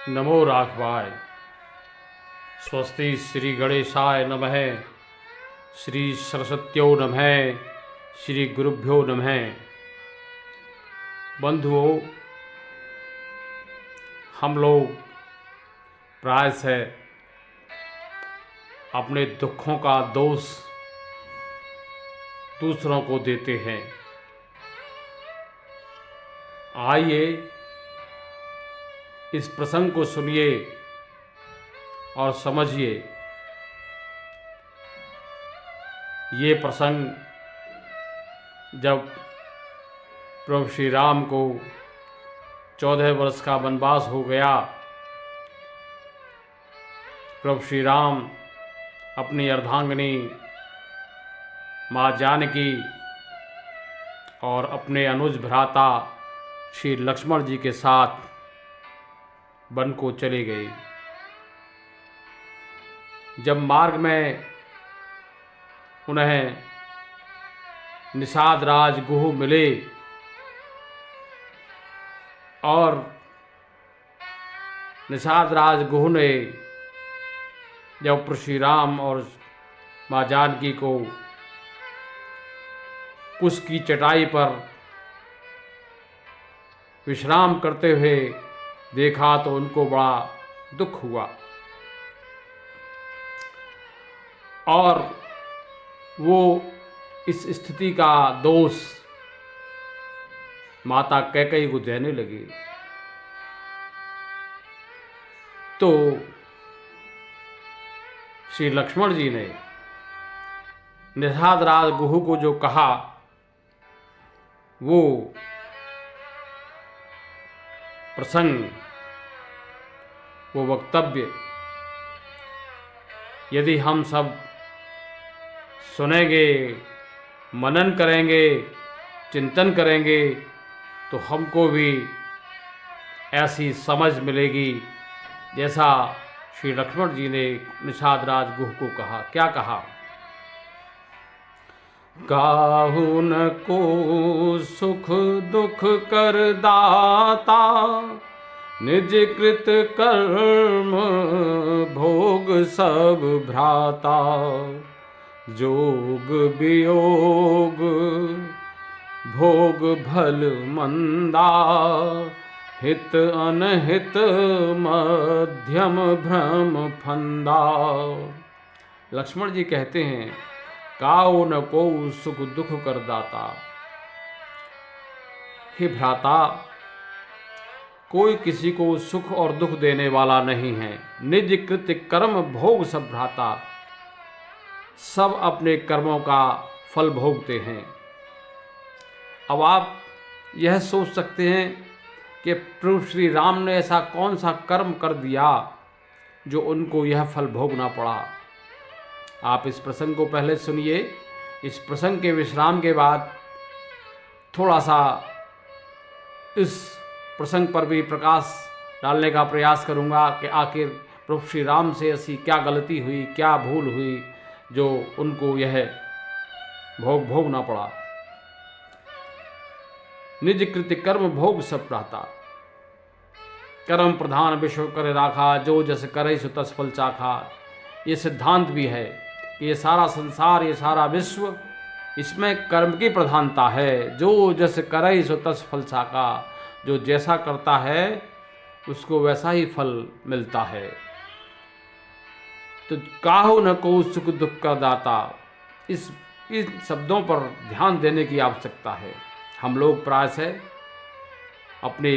नमो राघवाय। स्वस्ति श्री गणेशाय नमः। श्री सरस्वत्यो नमः। श्री गुरुभ्यो नमः। बंधुओं, हम लोग प्रायः अपने दुखों का दोष दूसरों को देते हैं। आइए इस प्रसंग को सुनिए और समझिए। ये प्रसंग जब प्रभु श्री राम को 14 वर्ष का वनवास हो गया, प्रभु श्री राम अपनी अर्धांगिनी माँ जानकी और अपने अनुज भ्राता श्री लक्ष्मण जी के साथ वन को चले गए। जब मार्ग में उन्हें निषाद राज गुह मिले और निषाद राज गुह ने जब प्रभु श्री राम और माँ जानकी को कुश की चटाई पर विश्राम करते हुए देखा तो उनको बड़ा दुख हुआ और वो इस स्थिति का दोष माता कैकेयी को देने लगी। तो श्री लक्ष्मण जी ने निषाद राज गुह को जो कहा वो प्रसंग, वो वक्तव्य यदि हम सब सुनेंगे, मनन करेंगे, चिंतन करेंगे तो हमको भी ऐसी समझ मिलेगी जैसा श्री लक्ष्मण जी ने निषाद राज गुह को कहा। क्या कहा? काहू न को सुख दुख कर दाता, निज कृत कर्म भोग सब भ्राता। जोग वियोग भोग भल मंदा, हित अनहित मध्यम भ्रम फंदा। लक्ष्मण जी कहते हैं, काऊ न को सुख दुख कर दाता। हे भ्राता, कोई किसी को सुख और दुख देने वाला नहीं है। निज कृत्य कर्म भोग सब भ्राता, सब अपने कर्मों का फल भोगते हैं। अब आप यह सोच सकते हैं कि प्रभु श्री राम ने ऐसा कौन सा कर्म कर दिया जो उनको यह फल भोगना पड़ा। आप इस प्रसंग को पहले सुनिए। इस प्रसंग के विश्राम के बाद थोड़ा सा इस प्रसंग पर भी प्रकाश डालने का प्रयास करूंगा कि आखिर प्रभु श्री राम से ऐसी क्या गलती हुई, क्या भूल हुई जो उनको यह भोगना पड़ा। निज कृत्य कर्म भोग सब भ्राता, कर्म प्रधान विश्व कर राखा। जो जस करे सो तस फल चाखा। ये सिद्धांत भी है कि ये सारा संसार, ये सारा विश्व, इसमें कर्म की प्रधानता है। जो जस करे सो तस फल चाखा, जो जैसा करता है उसको वैसा ही फल मिलता है। तो काहू न को सुख दुख का दाता, इन शब्दों पर ध्यान देने की आवश्यकता है। हम लोग प्रायः अपने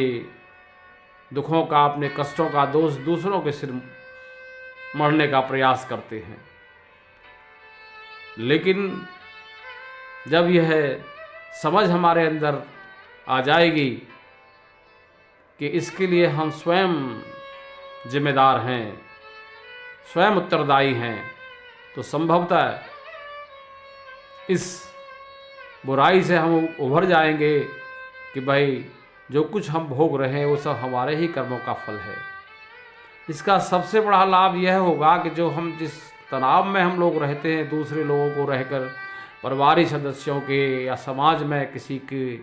दुखों का, अपने कष्टों का दोष दूसरों के सिर मढ़ने का प्रयास करते हैं, लेकिन जब यह समझ हमारे अंदर आ जाएगी कि इसके लिए हम स्वयं जिम्मेदार हैं, स्वयं उत्तरदायी हैं, तो संभवतः इस बुराई से हम उभर जाएंगे कि भाई जो कुछ हम भोग रहे हैं वो सब हमारे ही कर्मों का फल है। इसका सबसे बड़ा लाभ यह होगा कि जो हम जिस तनाव में हम लोग रहते हैं, दूसरे लोगों को रहकर, पारिवारिक सदस्यों के या समाज में किसी के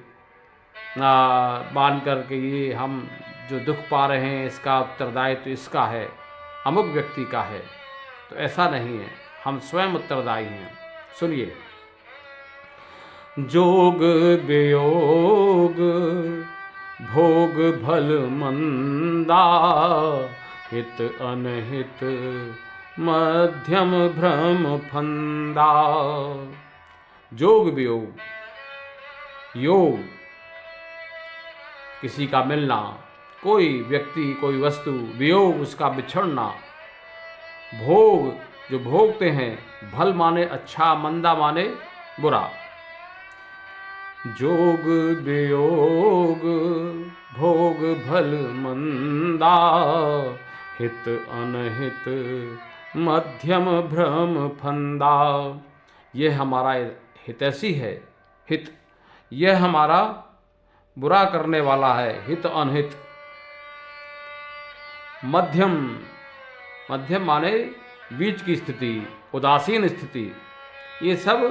मान कर के ये हम जो दुख पा रहे हैं इसका उत्तरदायित्व तो इसका है, अमुक व्यक्ति का है, तो ऐसा नहीं है, हम स्वयं उत्तरदायी हैं। सुनिए। जोग वियोग भोग भल मंदा, हित अनहित मध्यम भ्रम फंदा। जोग वियोग, योग किसी का मिलना, कोई व्यक्ति कोई वस्तु, वियोग उसका बिछड़ना, भोग जो भोगते हैं, भल माने अच्छा, मंदा माने बुरा। जोग वियोग भोग भल मंदा, हित अनहित मध्यम भ्रम फंदा। ये हमारा हितैषी है, हित, यह हमारा बुरा करने वाला है, हित अनहित। मध्यम, मध्यम माने बीच की स्थिति, उदासीन स्थिति, ये सब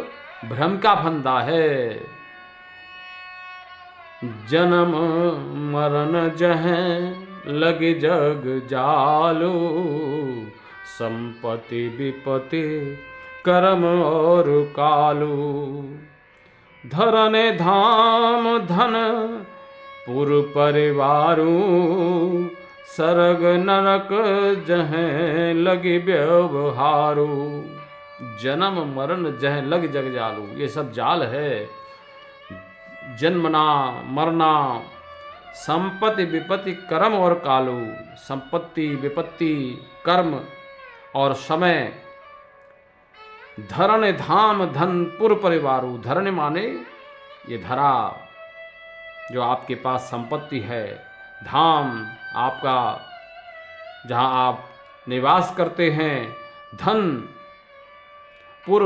भ्रम का फंदा है। जन्म मरण जहें लगे जग जालो, संपत्ति विपत्ति कर्म और कालो। धरने धाम धन पुर परिवारू, सरग नरक जहें लगे व्यवहारू। जन्म मरण जहें लग जग जालू, ये सब जाल है। जन्मना मरना, संपत्ति विपत्ति कर्म और कालू, संपत्ति विपत्ति कर्म और समय। धरण धाम धन पुर परिवारू, धरण माने ये धरा जो आपके पास संपत्ति है, धाम आपका जहाँ आप निवास करते हैं, धन पुर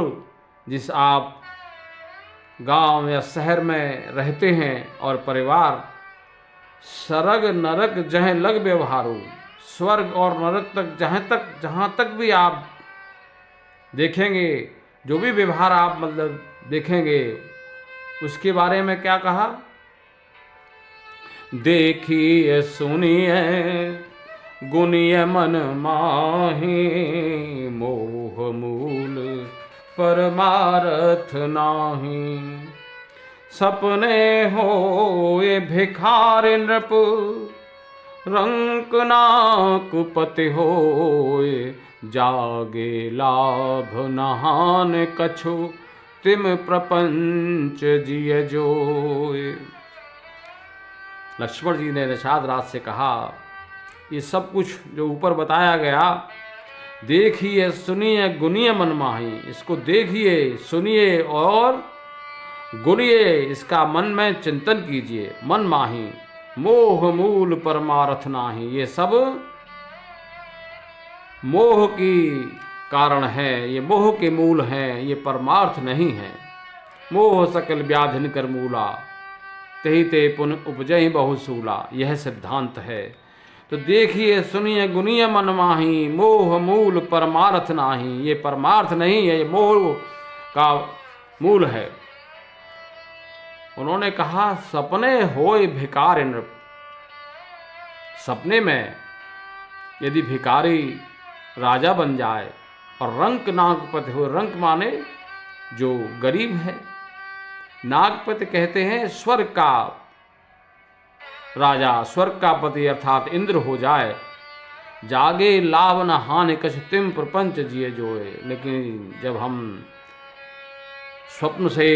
जिस आप गांव या शहर में रहते हैं, और परिवार। सरग नरक जहें लग व्यवहारू, स्वर्ग और नरक तक जहाँ तक भी आप देखेंगे, जो भी व्यवहार आप मतलब देखेंगे, उसके बारे में क्या कहा? देखिए सुनिए गुनिय मन माही, मोह मूल परमारथ नाही। सपने होए भिखार नृप, रंक नाक पति होए। जागे लाभ नहान कछु, तिम प्रपंच जिय जोए। लक्ष्मण जी ने निषाद राज से कहा, ये सब कुछ जो ऊपर बताया गया, देखिए सुनिए गुनिए मन माही, इसको देखिए सुनिए और गुनिए, इसका मन में चिंतन कीजिए। मन माही मोह मूल परमारथ नाही, ये सब मोह की कारण है, ये मोह के मूल हैं, ये परमार्थ नहीं है। मोह सकल व्याधिन कर मूला, तही ते पुन उपजहि बहुसूला, यह सिद्धांत है। तो देखिए सुनिए गुनिय मन माही, मोह मूल परमार्थ नाही, ये परमार्थ नहीं है, ये मोह का मूल है। उन्होंने कहा सपने होए भिकार नृप, सपने में यदि भिकारी राजा बन जाए और रंक नागपति हो, रंक माने जो गरीब है, नागपति कहते हैं स्वर्ग का राजा, स्वर्ग का पति अर्थात इंद्र हो जाए। जागे लाभ न हानि कछ तिम प्रपंच जिए जोए। लेकिन जब हम स्वप्न से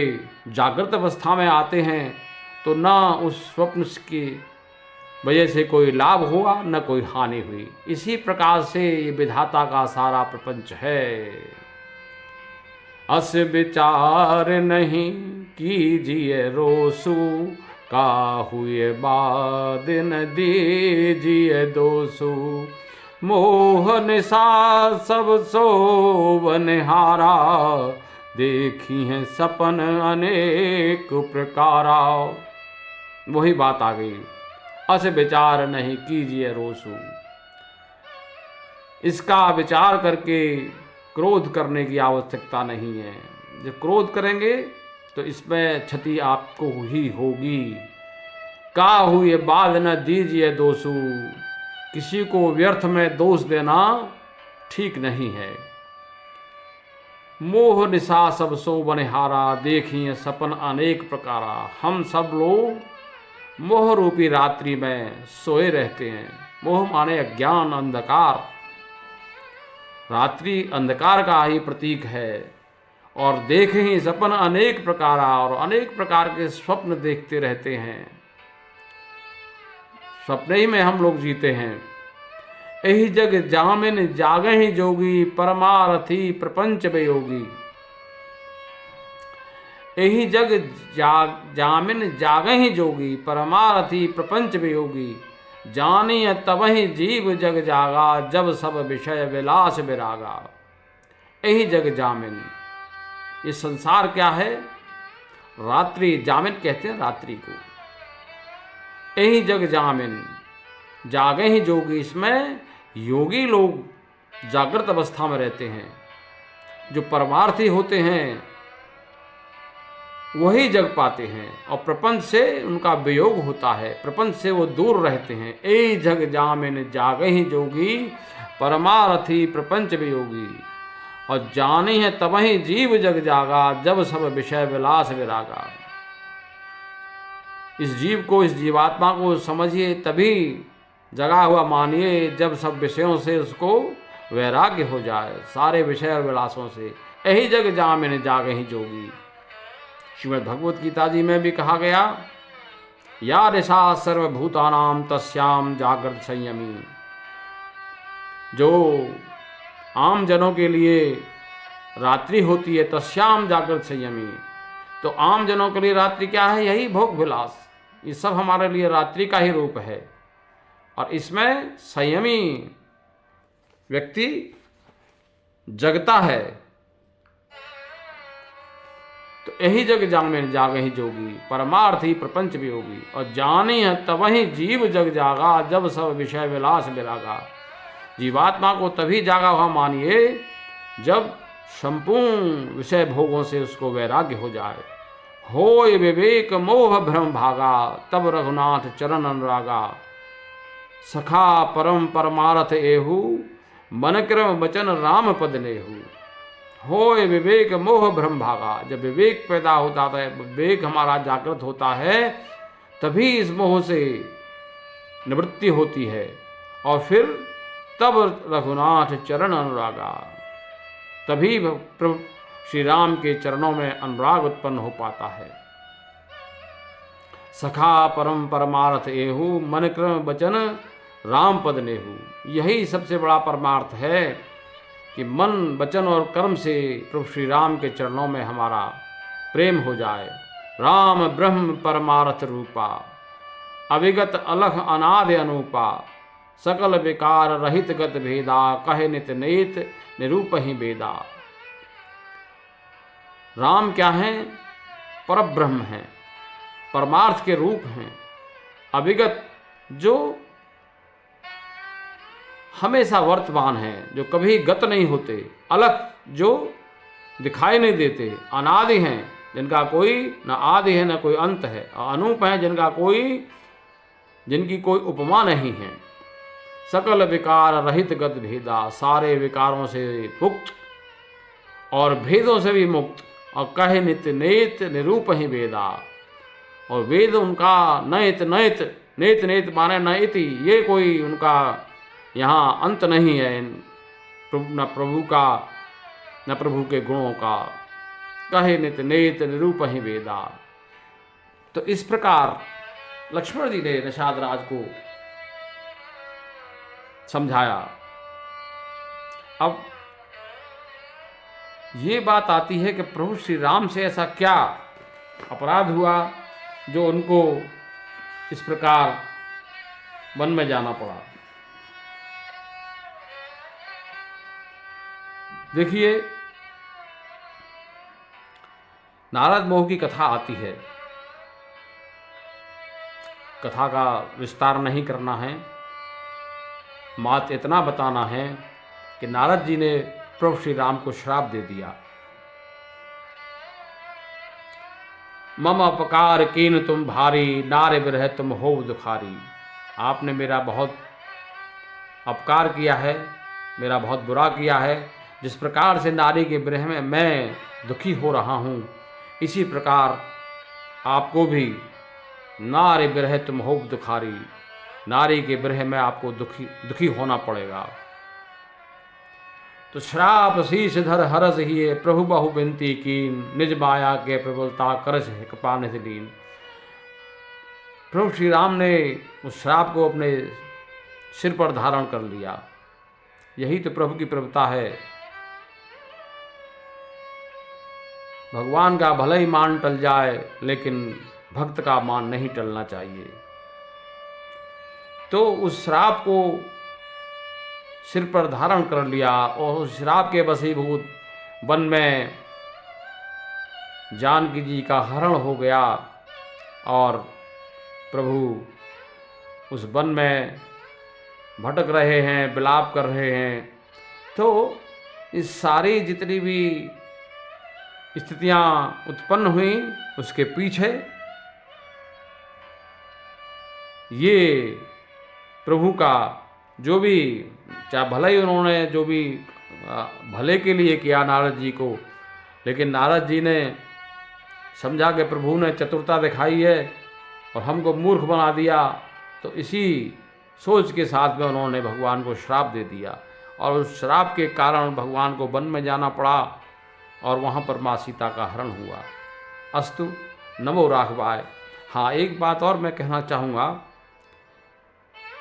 जागृत अवस्था में आते हैं तो ना उस स्वप्न की वजह से कोई लाभ हुआ न कोई हानि हुई। इसी प्रकार से ये विधाता का सारा प्रपंच है। अस विचार नहीं कीजिए रोसु, का हुए बाद न दीजिए दोसु। मोह निशा सब सोवनहारा, देखी है सपन अनेक प्रकारा। वही बात आ गई, अस विचार नहीं कीजिए रोसु। इसका विचार करके क्रोध करने की आवश्यकता नहीं है। जब क्रोध करेंगे तो इसमें क्षति आपको ही होगी। काहू ये बात न दीजिए दोषु, किसी को व्यर्थ में दोष देना ठीक नहीं है। मोह निशा सब सो बनिहारा, देखिए सपन अनेक प्रकारा। हम सब लोग मोह रूपी रात्रि में सोए रहते हैं। मोह माने अज्ञान, अंधकार। रात्रि अंधकार का ही प्रतीक है। और देखें ही सपन अनेक प्रकारा, और अनेक प्रकार के स्वप्न देखते रहते हैं। सपने ही में हम लोग जीते हैं। यही जग जामिन जागे ही जोगी, परमारथी प्रपंच वियोगी। यही जग जामिन जागे ही जोगी, परमारथी प्रपंच वियोगी। जानिय तबहि जीव जग जागा, जब सब विषय विलास विरागा। यही जग जामिन, ये संसार क्या है? रात्रि, जामिन कहते हैं रात्रि को। यही जग जामिन जागे ही जोगी, इसमें योगी लोग जागृत अवस्था में रहते हैं। जो परमार्थी होते हैं वही जग पाते हैं, और प्रपंच से उनका वियोग होता है, प्रपंच से वो दूर रहते हैं। ए जग जामिन जागे ही जोगी, परमारथी प्रपंच वियोगी। और जाने है तबहि जीव जग जागा, जब सब विषय विलास विरागा। इस जीव को, इस जीवात्मा को समझिए, तभी जगा हुआ मानिए जब सब विषयों से उसको वैराग्य हो जाए, सारे विषय और विलासों से। यही जग जामिन जागे ही जोगी। श्रीमद् भगवत गीता जी में भी कहा गया, या निशा सर्वभूतानाम तस्याम जागृत संयमी। जो आम जनों के लिए रात्रि होती है, तस्याम जागृत संयमी। तो आम जनों के लिए रात्रि क्या है? यही भोग विलास। ये सब हमारे लिए रात्रि का ही रूप है। और इसमें संयमी व्यक्ति जगता है। तो यही जग जामिन जागे ही जोगी, परमार्थी प्रपंच वियोगी। और जानी है तबहि जीव जग जागा, जब सब विषय विलास विरागा। जीवात्मा को तभी जागा हुआ मानिए जब संपूर्ण विषय भोगों से उसको वैराग्य हो जाए। होय विवेक मोह भ्रम भागा, तब रघुनाथ चरण अनुरागा। सखा परम परमारथ एहू, मन क्रम वचन राम पद लेहू। होय विवेक मोह भ्रम भागा। जब विवेक पैदा होता है, विवेक हमारा जागृत होता है, तभी इस मोह से निवृत्ति होती है। और फिर तब रघुनाथ चरण अनुरागा, तभी प्रभु श्री राम के चरणों में अनुराग उत्पन्न हो पाता है। सखा परम परमार्थ एहू, मन क्रम वचन राम पद नेहू। यही सबसे बड़ा परमार्थ है कि मन, वचन और कर्म से प्रभु श्री राम के चरणों में हमारा प्रेम हो जाए। राम ब्रह्म परमार्थ रूपा, अविगत अलख अनादि अनूपा। सकल विकार रहित गत भेदा, कहे नित नेत निरूप ही वेदा। राम क्या हैं? परब्रह्म हैं, परमार्थ के रूप हैं। अविगत, जो हमेशा वर्तमान हैं, जो कभी गत नहीं होते। अलख, जो दिखाई नहीं देते। अनादि हैं, जिनका कोई न आदि है न कोई अंत है। अनूप हैं, जिनकी कोई उपमा नहीं है। सकल विकार रहित गत भेदा, सारे विकारों से मुक्त और भेदों से भी मुक्त। और कहे नित नेत निरूप ही वेदा। और वेद उनका नयत नयत, नेत नेत माने नयति, ये कोई उनका यहाँ अंत नहीं है। न प्रभु का, न प्रभु के गुणों का। कहे नित नेत निरूप ही वेदा। तो इस प्रकार लक्ष्मण जी ने निषाद राज को समझाया। अब ये बात आती है कि प्रभु श्री राम से ऐसा क्या अपराध हुआ जो उनको इस प्रकार वन में जाना पड़ा। देखिए, नारद मोह की कथा आती है। कथा का विस्तार नहीं करना है, मात्र इतना बताना है कि नारद जी ने प्रभु श्री राम को श्राप दे दिया। मम अपकार कीन तुम भारी, नारे विरह तुम हो दुखारी। आपने मेरा बहुत अपकार किया है, मेरा बहुत बुरा किया है। जिस प्रकार से नारी के विरह में मैं दुखी हो रहा हूँ, इसी प्रकार आपको भी नारे विरह तुम हो दुखारी, नारी के विरह में आपको दुखी होना पड़ेगा। तो श्राप शीश धर हरस हिए, प्रभु बहु बिनती कीन, निज माया के प्रबलता करस कृपा निज लीन। प्रभु श्री राम ने उस श्राप को अपने सिर पर धारण कर लिया। यही तो प्रभु की प्रभुता है। भगवान का भले ही मान टल जाए, लेकिन भक्त का मान नहीं टलना चाहिए। तो उस श्राप को सिर पर धारण कर लिया और उस श्राप के वशीभूत वन में जानकी जी का हरण हो गया और प्रभु उस वन में भटक रहे हैं, विलाप कर रहे हैं। तो इस सारी जितनी भी स्थितियां उत्पन्न हुई, उसके पीछे ये प्रभु का जो भी, चाहे भले ही उन्होंने जो भी भले के लिए किया नारद जी को, लेकिन नारद जी ने समझा कि प्रभु ने चतुरता दिखाई है और हमको मूर्ख बना दिया, तो इसी सोच के साथ में उन्होंने भगवान को श्राप दे दिया और उस श्राप के कारण भगवान को वन में जाना पड़ा और वहाँ पर माँ सीता का हरण हुआ। अस्तु, नमो राघवाय। हाँ, एक बात और मैं कहना चाहूँगा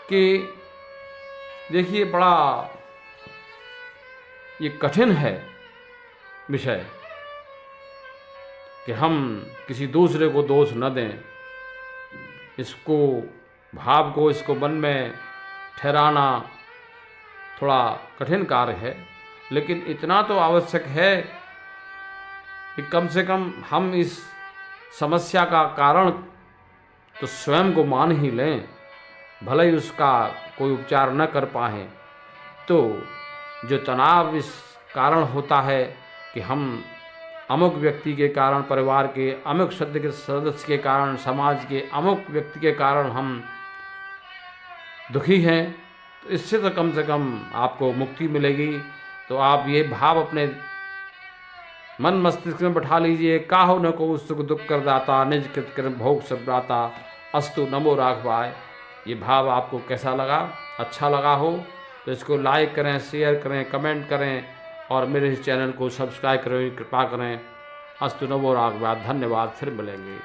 कि देखिए, बड़ा ये कठिन है विषय कि हम किसी दूसरे को दोष न दें। इसको भाव को, इसको मन में ठहराना थोड़ा कठिन कार्य है, लेकिन इतना तो आवश्यक है कि कम से कम हम इस समस्या का कारण तो स्वयं को मान ही लें, भले ही उसका कोई उपचार न कर पाएँ। तो जो तनाव इस कारण होता है कि हम अमुक व्यक्ति के कारण, परिवार के अमुक सदस्य के कारण, समाज के अमुक व्यक्ति के कारण हम दुखी हैं, तो इससे तो कम से कम आपको मुक्ति मिलेगी। तो आप ये भाव अपने मन मस्तिष्क में बैठा लीजिए, काहो न को सुख दुख कर दाता, निज कृत कर्म भोग सब भ्राता। अस्तु, नमो राघवाय। ये भाव आपको कैसा लगा? अच्छा लगा हो तो इसको लाइक करें, शेयर करें, कमेंट करें और मेरे इस चैनल को सब्सक्राइब करें, कृपा करें। अस्तु, नमो राघवाय। धन्यवाद, फिर मिलेंगे।